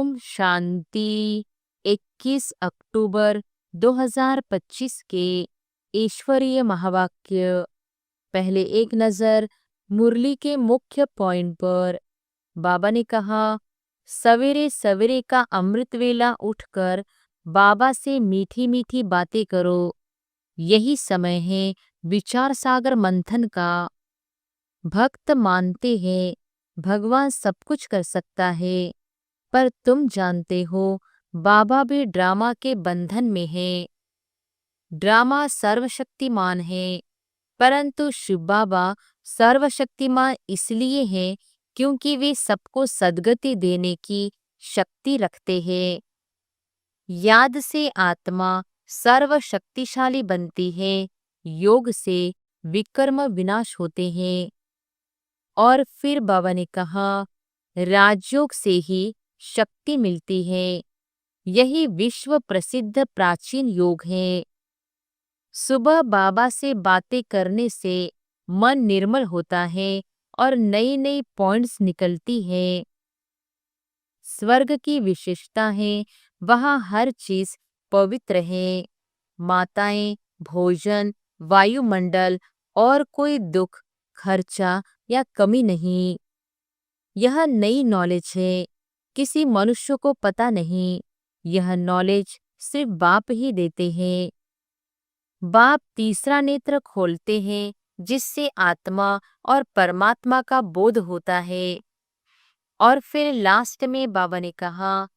ओम शांति। 21 अक्टूबर 2025 के ईश्वरीय महावाक्य। पहले एक नजर मुरली के मुख्य पॉइंट पर। बाबा ने कहा, सवेरे सवेरे का अमृत वेला उठकर बाबा से मीठी मीठी बातें करो। यही समय है विचार सागर मंथन का। भक्त मानते हैं भगवान सब कुछ कर सकता है, पर तुम जानते हो बाबा भी ड्रामा के बंधन में है। ड्रामा सर्वशक्तिमान है, परंतु शिव बाबा सर्वशक्तिमान इसलिए हैं क्योंकि वे सबको सद्गति देने की शक्ति रखते हैं। याद से आत्मा सर्वशक्तिशाली बनती है, योग से विकर्म विनाश होते हैं। और फिर बाबा ने कहा, राजयोग से ही शक्ति मिलती है। यही विश्व प्रसिद्ध प्राचीन योग है। सुबह बाबा से बातें करने से मन निर्मल होता है और नई नई पॉइंट्स निकलती है। स्वर्ग की विशेषता है वहाँ हर चीज पवित्र है। माताएं, भोजन, वायुमंडल और कोई दुख, खर्चा या कमी नहीं। यह नई नॉलेज है, किसी मनुष्य को पता नहीं। यह नॉलेज सिर्फ बाप ही देते हैं। बाप तीसरा नेत्र खोलते हैं जिससे आत्मा और परमात्मा का बोध होता है। और फिर लास्ट में बाबा ने कहा,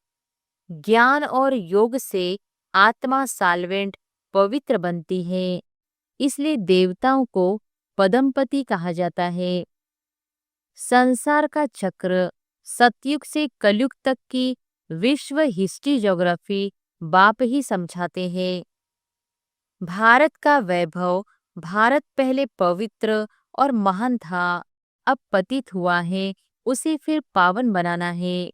ज्ञान और योग से आत्मा साल्वेंट पवित्र बनती है, इसलिए देवताओं को पदमपति कहा जाता है। संसार का चक्र सतयुग से कलयुग तक की विश्व हिस्ट्री ज्योग्राफी बाप ही समझाते हैं। भारत का वैभव, भारत पहले पवित्र और महान था, अब पतित हुआ है, उसे फिर पावन बनाना है।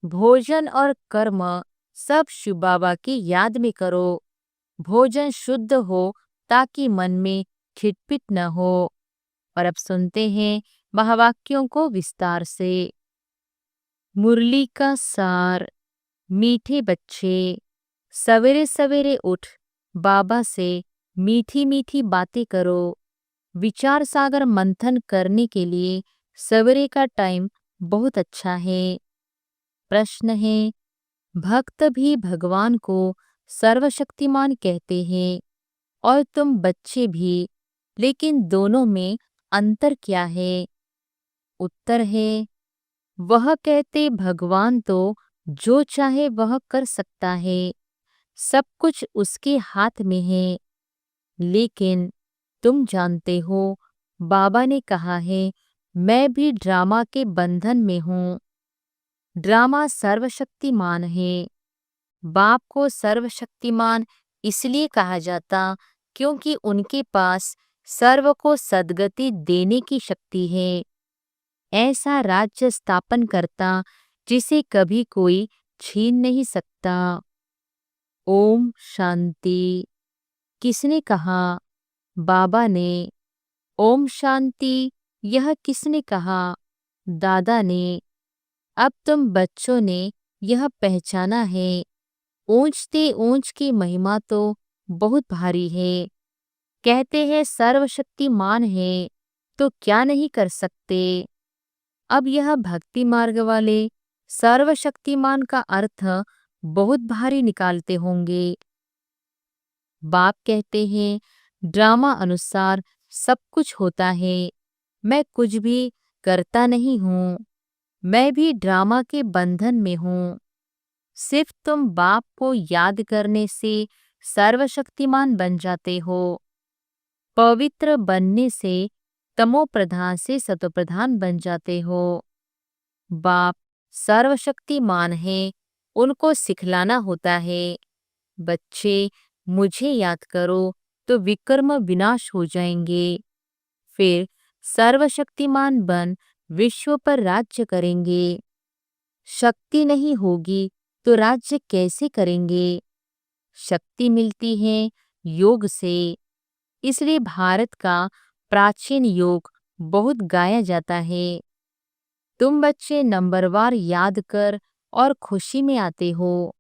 भोजन और कर्म सब शिव बाबा की याद में करो। भोजन शुद्ध हो ताकि मन में खिटपिट न हो। और अब सुनते हैं महावाक्यों को विस्तार से। मुरली का सार। मीठे बच्चे, सवेरे सवेरे उठ बाबा से मीठी मीठी बातें करो। विचार सागर मंथन करने के लिए सवेरे का टाइम बहुत अच्छा है। प्रश्न है, भक्त भी भगवान को सर्वशक्तिमान कहते हैं और तुम बच्चे भी, लेकिन दोनों में अंतर क्या है? उत्तर है, वह कहते भगवान तो जो चाहे वह कर सकता है, सब कुछ उसके हाथ में है। लेकिन तुम जानते हो बाबा ने कहा है, मैं भी ड्रामा के बंधन में हूँ। ड्रामा सर्वशक्तिमान है। बाप को सर्वशक्तिमान इसलिए कहा जाता क्योंकि उनके पास सर्व को सद्गति देने की शक्ति है। ऐसा राज्य स्थापन करता जिसे कभी कोई छीन नहीं सकता। ओम शांति। किसने कहा? बाबा ने। ओम शांति। यह किसने कहा? दादा ने। अब तुम बच्चों ने यह पहचाना है, ऊंचते ऊंच की महिमा तो बहुत भारी है। कहते हैं सर्वशक्तिमान है, तो क्या नहीं कर सकते। अब यह भक्ति मार्ग वाले सर्वशक्तिमान का अर्थ बहुत भारी निकालते होंगे। बाप कहते हैं, ड्रामा अनुसार सब कुछ होता है, मैं कुछ भी करता नहीं हूँ। मैं भी ड्रामा के बंधन में हूँ। सिर्फ तुम बाप को याद करने से सर्वशक्तिमान बन जाते हो। पवित्र बनने से तमो प्रधान से सतो प्रधान बन जाते हो। बाप सर्वशक्तिमान है, उनको सिखलाना होता है। बच्चे, मुझे याद करो तो विकर्म विनाश हो जाएंगे। फिर सर्वशक्तिमान बन विश्व पर राज्य करेंगे। शक्ति नहीं होगी तो राज्य कैसे करेंगे? शक्ति मिलती है योग से, इसलिए भारत का प्राचीन योग बहुत गाया जाता है। तुम बच्चे नंबरवार याद कर और खुशी में आते हो।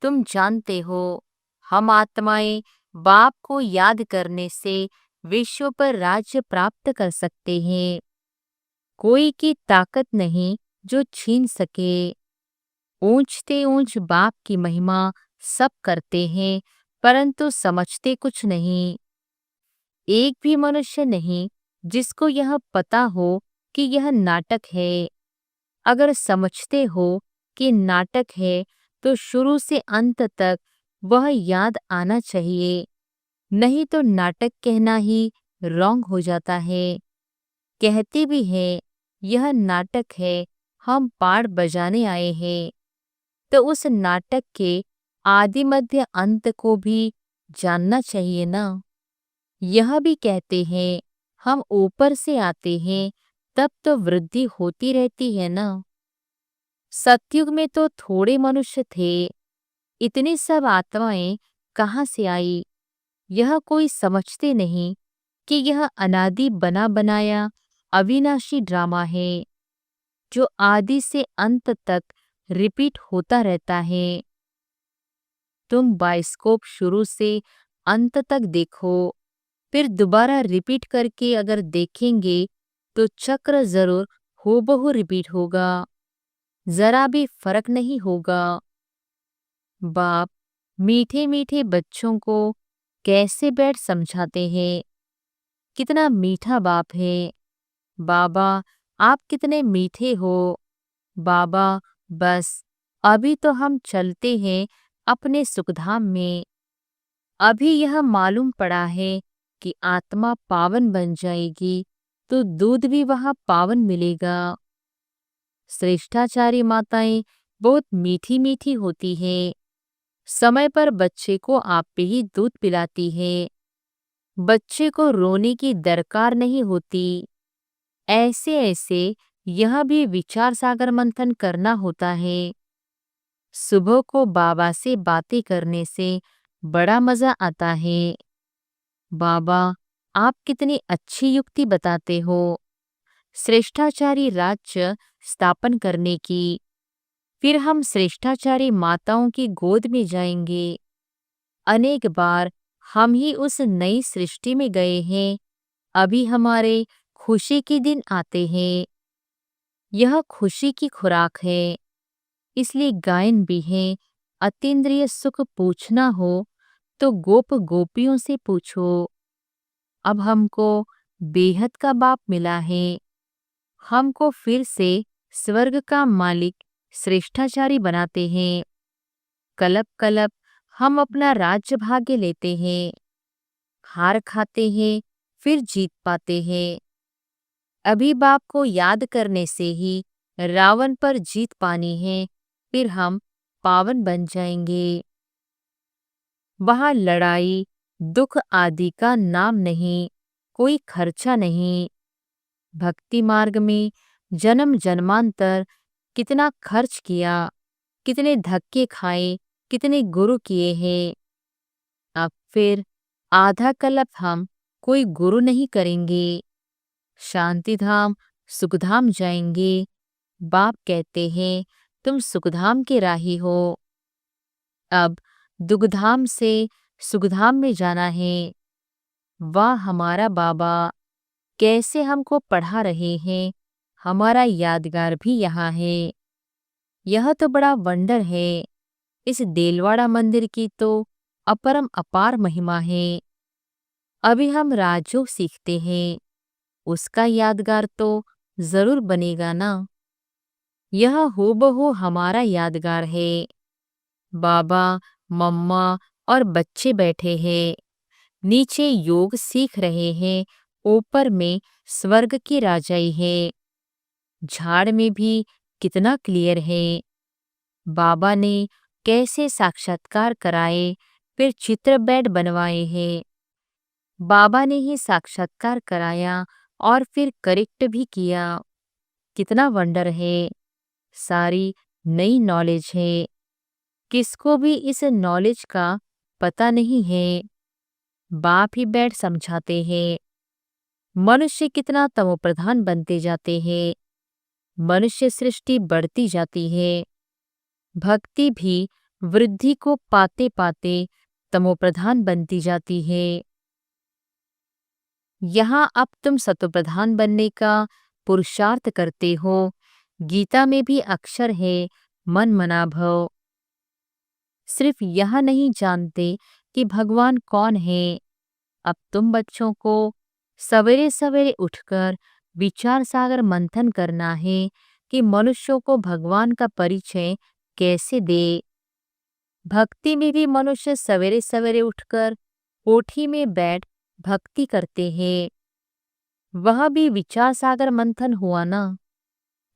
तुम जानते हो, हम आत्माएं बाप को याद करने से विश्व पर राज्य प्राप्त कर सकते हैं। कोई की ताकत नहीं जो छीन सके। ऊंचते ऊंच बाप की महिमा सब करते हैं, परंतु समझते कुछ नहीं। एक भी मनुष्य नहीं जिसको यह पता हो कि यह नाटक है। अगर समझते हो कि नाटक है, तो शुरू से अंत तक वह याद आना चाहिए। नहीं तो नाटक कहना ही रॉन्ग हो जाता है। कहते भी हैं, यह नाटक है, हम पाठ बजाने आए हैं। तो उस नाटक के आदि मध्य अंत को भी जानना चाहिए ना। यह भी कहते हैं, हम ऊपर से आते हैं, तब तो वृद्धि होती रहती है ना। सतयुग में तो थोड़े मनुष्य थे, इतनी सब आत्माएं कहाँ से आई, यह कोई समझते नहीं कि यह अनादि बना बनाया अविनाशी ड्रामा है, जो आदि से अंत तक रिपीट होता रहता है। तुम बाइस्कोप शुरू से अंत तक देखो, फिर दोबारा रिपीट करके अगर देखेंगे तो चक्र जरूर हूबहू रिपीट होगा, जरा भी फर्क नहीं होगा। बाप मीठे मीठे बच्चों को कैसे बैठ समझाते हैं। कितना मीठा बाप है। बाबा आप कितने मीठे हो। बाबा बस अभी तो हम चलते हैं अपने सुखधाम में। अभी यह मालूम पड़ा है कि आत्मा पावन बन जाएगी तो दूध भी वहां पावन मिलेगा। श्रेष्ठाचारी माताएं बहुत मीठी मीठी होती है। समय पर बच्चे को आप पे ही दूध पिलाती है। बच्चे को रोने की दरकार नहीं होती। ऐसे ऐसे यह भी विचार सागर मंथन करना होता है। सुबह को बाबा से बातें करने से बड़ा मजा आता है। बाबा आप कितनी अच्छी युक्ति बताते हो श्रेष्ठाचारी राज्य स्थापन करने की। फिर हम श्रेष्ठाचारी माताओं की गोद में जाएंगे। अनेक बार हम ही उस नई सृष्टि में गए हैं। अभी हमारे खुशी के दिन आते हैं। यह खुशी की खुराक है, इसलिए गायन भी है। अतीन्द्रिय सुख पूछना हो तो गोप गोपियों से पूछो। अब हमको बेहद का बाप मिला है। हमको फिर से स्वर्ग का मालिक श्रेष्ठाचारी बनाते हैं। कलप कलप हम अपना राज्य भाग्य लेते हैं। हार खाते हैं, फिर जीत पाते हैं। अभी बाप को याद करने से ही रावण पर जीत पानी है, फिर हम पावन बन जाएंगे। वहां लड़ाई दुख आदि का नाम नहीं, कोई खर्चा नहीं। भक्ति मार्ग में जन्म जन्मांतर कितना खर्च किया, कितने धक्के खाए, कितने गुरु किए हैं। अब फिर आधा कल्प हम कोई गुरु नहीं करेंगे। शांति धाम सुखधाम जाएंगे। बाप कहते हैं तुम सुखधाम के राही हो। अब दुखधाम से सुखधाम में जाना है। वाह हमारा बाबा कैसे हमको पढ़ा रहे हैं। हमारा यादगार भी यहाँ है। यह तो बड़ा वंडर है। इस देलवाड़ा मंदिर की तो अपरम अपार महिमा है। अभी हम राजयोग सीखते हैं, उसका यादगार तो जरूर बनेगा ना। यह हूबहू हमारा यादगार है। बाबा मम्मा और बच्चे बैठे हैं। नीचे योग सीख रहे हैं, ऊपर में स्वर्ग की राजाई है। झाड़ में भी कितना क्लियर है। बाबा ने कैसे साक्षात्कार कराए, फिर चित्र बेड बनवाए हैं। बाबा ने ही साक्षात्कार कराया और फिर करेक्ट भी किया। कितना वंडर है। सारी नई नॉलेज है। किसको भी इस नॉलेज का पता नहीं है। बाप ही बैठ समझाते हैं। मनुष्य कितना तमोप्रधान बनते जाते हैं। मनुष्य सृष्टि बढ़ती जाती है। भक्ति भी वृद्धि को पाते पाते तमोप्रधान बनती जाती है। यहाँ अब तुम सतोप्रधान बनने का पुरुषार्थ करते हो। गीता में भी अक्षर है मन मना भव। सिर्फ यह नहीं जानते कि भगवान कौन है। अब तुम बच्चों को सवेरे सवेरे उठकर विचार सागर मंथन करना है कि मनुष्यों को भगवान का परिचय कैसे दे। भक्ति में भी मनुष्य सवेरे सवेरे उठकर कोठी में बैठ भक्ति करते हैं। वह भी विचार सागर मंथन हुआ ना।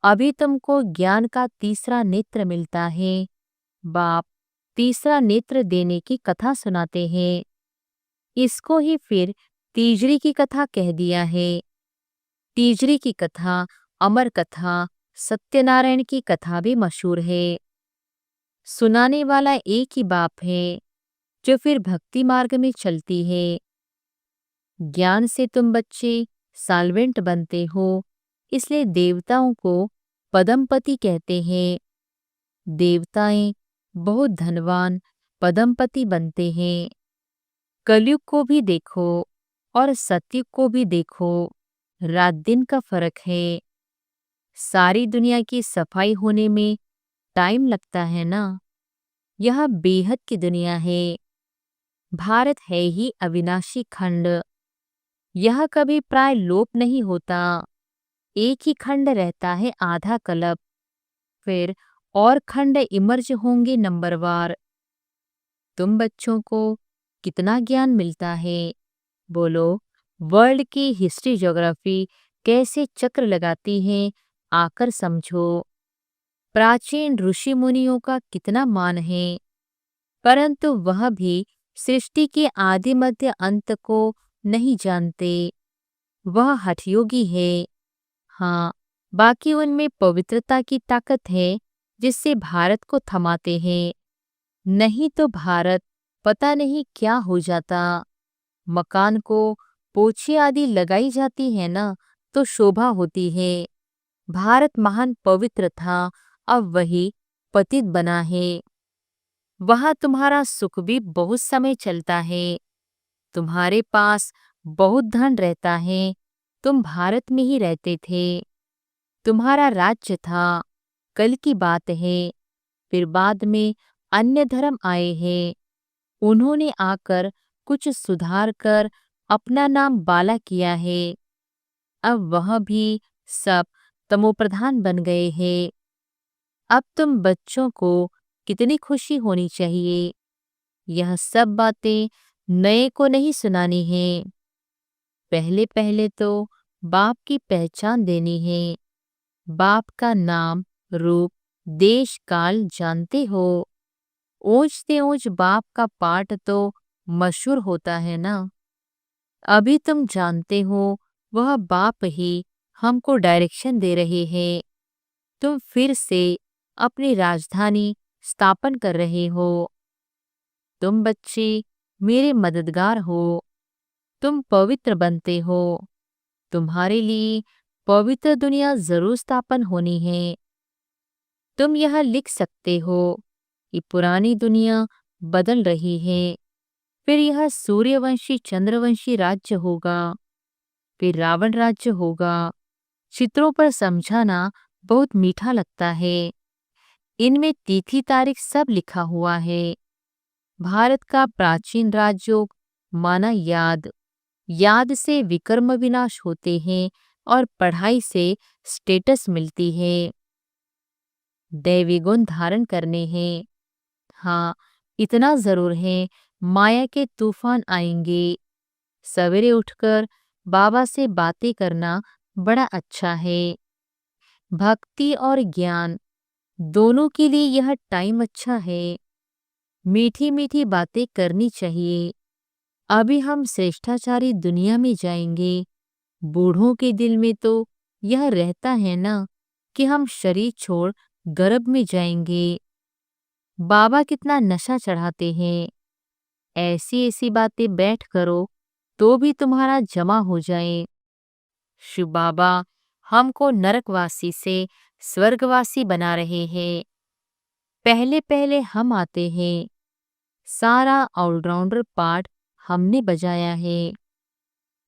अभी तुमको ज्ञान का तीसरा नेत्र मिलता है। बाप तीसरा नेत्र देने की कथा सुनाते हैं। इसको ही फिर तीजरी की कथा कह दिया है। तीजरी की कथा, अमर कथा, सत्यनारायण की कथा भी मशहूर है। सुनाने वाला एक ही बाप है जो फिर भक्ति मार्ग में चलती है। ज्ञान से तुम बच्चे साल्वेंट बनते हो, इसलिए देवताओं को पदमपति कहते हैं। देवताएं बहुत धनवान पदमपति बनते हैं। कलयुग को भी देखो और सतयुग को भी देखो, रात दिन का फर्क है। सारी दुनिया की सफाई होने में टाइम लगता है ना। यह बेहद की दुनिया है। भारत है ही अविनाशी खंड। यह कभी प्राय लोप नहीं होता। एक ही खंड रहता है आधा कल्प, फिर और खंड इमर्ज होंगे नंबरवार। तुम बच्चों को कितना ज्ञान मिलता है? बोलो, वर्ल्ड की हिस्ट्री ज्योग्राफी कैसे चक्र लगाती है, आकर समझो। प्राचीन ऋषि मुनियों का कितना मान है, परंतु वह भी सृष्टि के आदि मध्य अंत को नहीं जानते। वह हठयोगी है। हाँ, बाकी उनमें पवित्रता की ताकत है जिससे भारत को थमाते हैं। नहीं तो भारत पता नहीं क्या हो जाता। मकान को पोछे आदि लगाई जाती है ना तो शोभा होती है। भारत महान पवित्र था, अब वही पतित बना है। वहाँ तुम्हारा सुख भी बहुत समय चलता है। तुम्हारे पास बहुत धन रहता है। तुम भारत में ही रहते थे। तुम्हारा राज्य था, कल की बात है। फिर बाद में अन्य धर्म आए हैं। उन्होंने आकर कुछ सुधार कर अपना नाम बाला किया है। अब वह भी सब तमोप्रधान बन गए हैं। अब तुम बच्चों को कितनी खुशी होनी चाहिए। यह सब बातें नए को नहीं सुनानी है। पहले पहले तो बाप की पहचान देनी है। बाप का नाम, रूप, देश काल जानते हो। ऊंचते ऊंच बाप का पाठ तो मशहूर होता है ना। अभी तुम जानते हो वह बाप ही हमको डायरेक्शन दे रहे हैं। तुम फिर से अपनी राजधानी स्थापन कर रहे हो। तुम बच्चे मेरे मददगार हो। तुम पवित्र बनते हो। तुम्हारे लिए पवित्र दुनिया जरूर स्थापन होनी है। तुम यह लिख सकते हो कि पुरानी दुनिया बदल रही है। फिर यह सूर्यवंशी चंद्रवंशी राज्य होगा, फिर रावण राज्य होगा। चित्रों पर समझाना बहुत मीठा लगता है। इनमें तिथि तारीख सब लिखा हुआ है। भारत का प्राचीन राजयोग माना याद। याद से विकर्म विनाश होते हैं और पढ़ाई से स्टेटस मिलती है। दैवी गुण धारण करने हैं। हाँ, इतना जरूर है, माया के तूफान आएंगे। सवेरे उठकर बाबा से बातें करना बड़ा अच्छा है। भक्ति और ज्ञान दोनों के लिए यह टाइम अच्छा है। मीठी मीठी बातें करनी चाहिए। अभी हम श्रेष्ठाचारी दुनिया में जाएंगे। बूढ़ों के दिल में तो यह रहता है ना कि हम शरीर छोड़ गर्भ में जाएंगे। बाबा कितना नशा चढ़ाते हैं। ऐसी ऐसी बातें बैठ करो तो भी तुम्हारा जमा हो जाए। शिव बाबा हमको नरकवासी से स्वर्गवासी बना रहे हैं। पहले पहले हम आते हैं, सारा ऑलराउंडर पार्ट हमने बजाया है।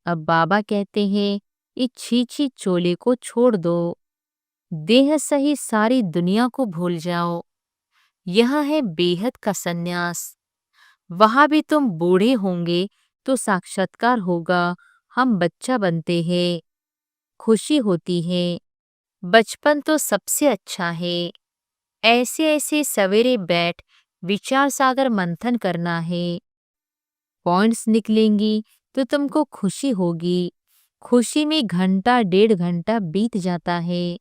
अब बाबा कहते हैं, इस छीछी चोले को छोड़ दो, देह सही सारी दुनिया को भूल जाओ। यह है बेहद का सन्यास। वहां भी तुम बूढ़े होंगे तो साक्षात्कार होगा, हम बच्चा बनते हैं, खुशी होती है। बचपन तो सबसे अच्छा है। ऐसे ऐसे सवेरे बैठ विचार सागर मंथन करना है। पॉइंट्स निकलेंगी तो तुमको खुशी होगी। खुशी में घंटा 1.5 घंटा बीत जाता है।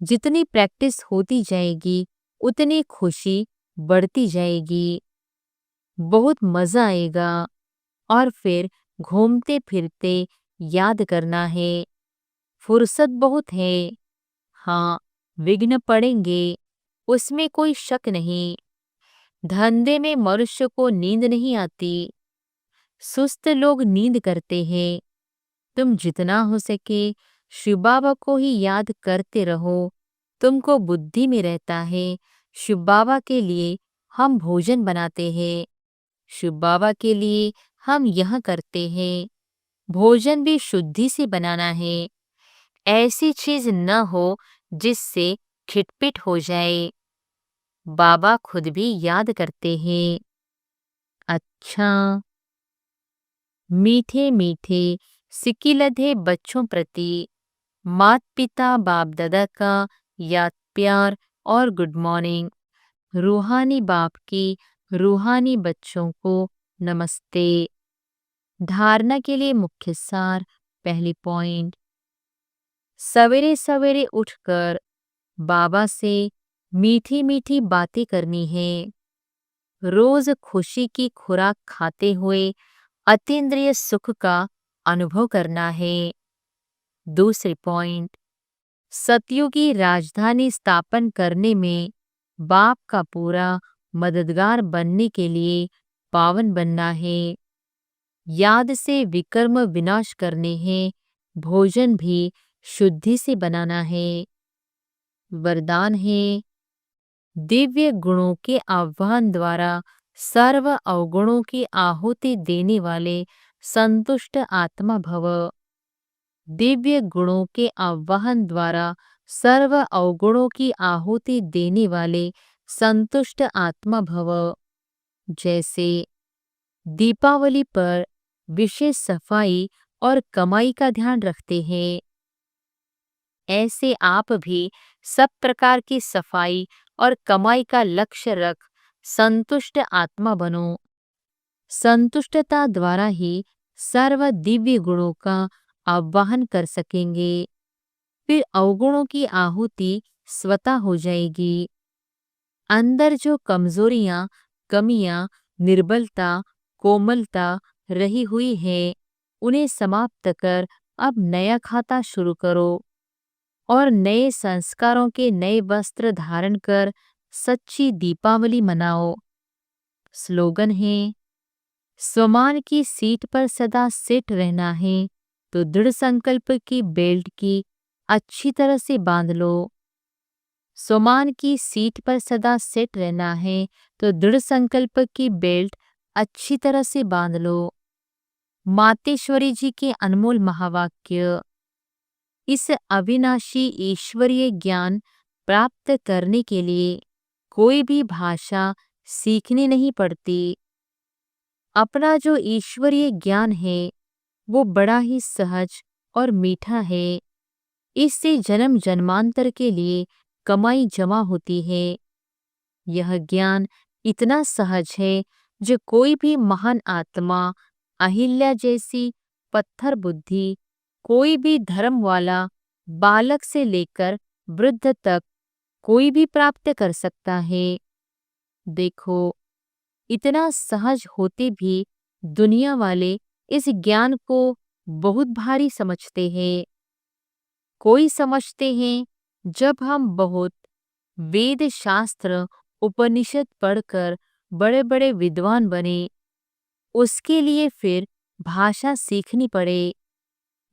जितनी प्रैक्टिस होती जाएगी उतनी खुशी बढ़ती जाएगी। बहुत मजा आएगा। और फिर घूमते फिरते याद करना है। फुर्सत बहुत है। हाँ, विघ्न पड़ेंगे, उसमें कोई शक नहीं। धंधे में मनुष्य को नींद नहीं आती। सुस्त लोग नींद करते हैं। तुम जितना हो सके शिव बाबा को ही याद करते रहो, तुमको बुद्धि में रहता है। शिव बाबा के लिए हम भोजन बनाते हैं, शिव बाबा के लिए हम यह करते हैं। भोजन भी शुद्धि से बनाना है। ऐसी चीज न हो जिससे खिटपिट हो जाए। बाबा खुद भी याद करते हैं। अच्छा, मीठे मीठे सिकिलधे बच्चों प्रति मात पिता बाप दादा का याद प्यार और गुड मॉर्निंग। रूहानी बाप की रूहानी बच्चों को नमस्ते। धारणा के लिए मुख्य सार। पहली पॉइंट, सवेरे सवेरे उठकर बाबा से मीठी मीठी बातें करनी है। रोज खुशी की खुराक खाते हुए अतीन्द्रिय सुख का अनुभव करना है। दूसरी पॉइंट, सतयुगी राजधानी स्थापन करने में बाप का पूरा मददगार बनने के लिए पावन बनना है। याद से विकर्म विनाश करने हैं। भोजन भी शुद्धि से बनाना है। वरदान है, दिव्य गुणों के आह्वान द्वारा सर्व अवगुणों की आहुति देने वाले संतुष्ट आत्मा भव। दिव्य गुणों के आह्वान द्वारा सर्व अवगुणों की आहुति देने वाले संतुष्ट आत्मा भव। जैसे दीपावली पर विशेष सफाई और कमाई का ध्यान रखते हैं, ऐसे आप भी सब प्रकार की सफाई और कमाई का लक्ष्य रख संतुष्ट आत्मा बनो। संतुष्टता द्वारा ही सर्व दिव्य गुणों का आवाहन कर सकेंगे। फिर अवगुणों की आहुति स्वतः हो जाएगी। अंदर जो कमजोरियां, कमियां, निर्बलता, कोमलता रही हुई है, उन्हें समाप्त कर अब नया खाता शुरू करो और नए संस्कारों के नए वस्त्र धारण कर सच्ची दीपावली मनाओ। स्लोगन है, स्वमान की सीट पर सदा सेट रहना है तो दृढ़ संकल्प की बेल्ट की अच्छी तरह से बांध लो। स्वमान की सीट पर सदा सेट रहना है तो दृढ़ संकल्प की बेल्ट अच्छी तरह से बांध लो। मातेश्वरी जी के अनमोल महावाक्य। इस अविनाशी ईश्वरीय ज्ञान प्राप्त करने के लिए कोई भी भाषा सीखनी नहीं पड़ती। अपना जो ईश्वरीय ज्ञान है वो बड़ा ही सहज और मीठा है। इससे जन्म जन्मांतर के लिए कमाई जमा होती है। यह ज्ञान इतना सहज है जो कोई भी महान आत्मा, अहिल्या जैसी पत्थर बुद्धि, कोई भी धर्म वाला बालक से लेकर वृद्ध तक कोई भी प्राप्त कर सकता है। देखो, इतना सहज होते भी दुनिया वाले इस ज्ञान को बहुत भारी समझते हैं। कोई समझते हैं जब हम बहुत वेद शास्त्र उपनिषद पढ़कर बड़े बड़े विद्वान बने, उसके लिए फिर भाषा सीखनी पड़े,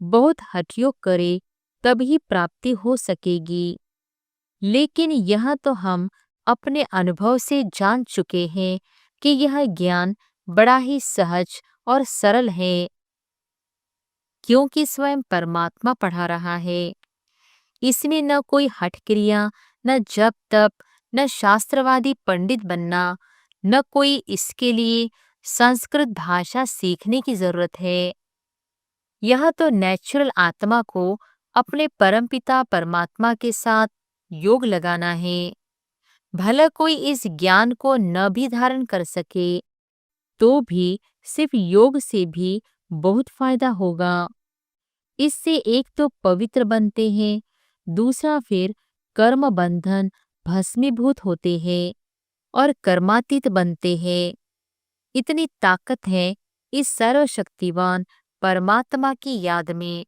बहुत हठयोग करे तभी प्राप्ति हो सकेगी। लेकिन यह तो हम अपने अनुभव से जान चुके हैं कि यह ज्ञान बड़ा ही सहज और सरल है, क्योंकि स्वयं परमात्मा पढ़ा रहा है। इसमें न कोई हठ क्रिया, न जप तप, न शास्त्रवादी पंडित बनना, न कोई इसके लिए संस्कृत भाषा सीखने की जरूरत है। यह तो नेचुरल आत्मा को अपने परमपिता परमात्मा के साथ योग लगाना है। भला कोई इस ज्ञान को न भी धारण कर सके तो भी सिर्फ योग से भी बहुत फायदा होगा। इससे एक तो पवित्र बनते हैं, दूसरा फिर कर्म बंधन भस्मीभूत होते हैं और कर्मातीत बनते हैं। इतनी ताकत है इस सर्वशक्तिवान परमात्मा की याद में।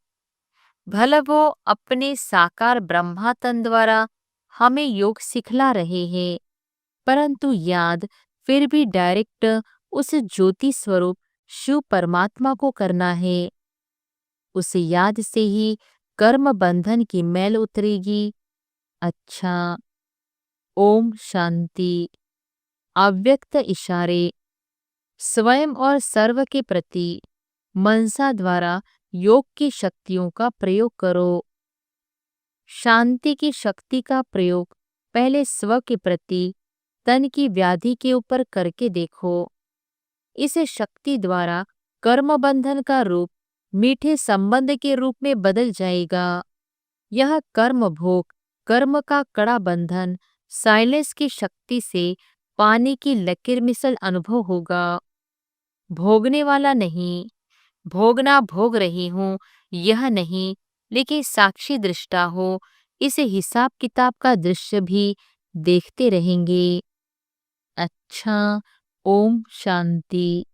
भला वो अपने साकार ब्रह्मातन द्वारा हमें योग सिखला रहे हैं, परंतु याद फिर भी डायरेक्ट उस ज्योति स्वरूप शिव परमात्मा को करना है। उस याद से ही कर्म बंधन की मैल उतरेगी। अच्छा, ओम शांति। अव्यक्त इशारे। स्वयं और सर्व के प्रति मनसा द्वारा योग की शक्तियों का प्रयोग करो। शांति की शक्ति का प्रयोग पहले स्व के प्रति तन की व्याधि के ऊपर करके देखो। इस शक्ति द्वारा कर्म बंधन का रूप मीठे संबंध के रूप में बदल जाएगा। यह कर्म भोग, कर्म का कड़ा बंधन, साइलेंस की शक्ति से पानी की लकीर मिसल अनुभव होगा। भोगने वाला नहीं, भोगना भोग रही हूँ यह नहीं, लेकिन साक्षी दृष्टा हो, इस हिसाब किताब का दृश्य भी देखते रहेंगे। अच्छा, ओम शांति।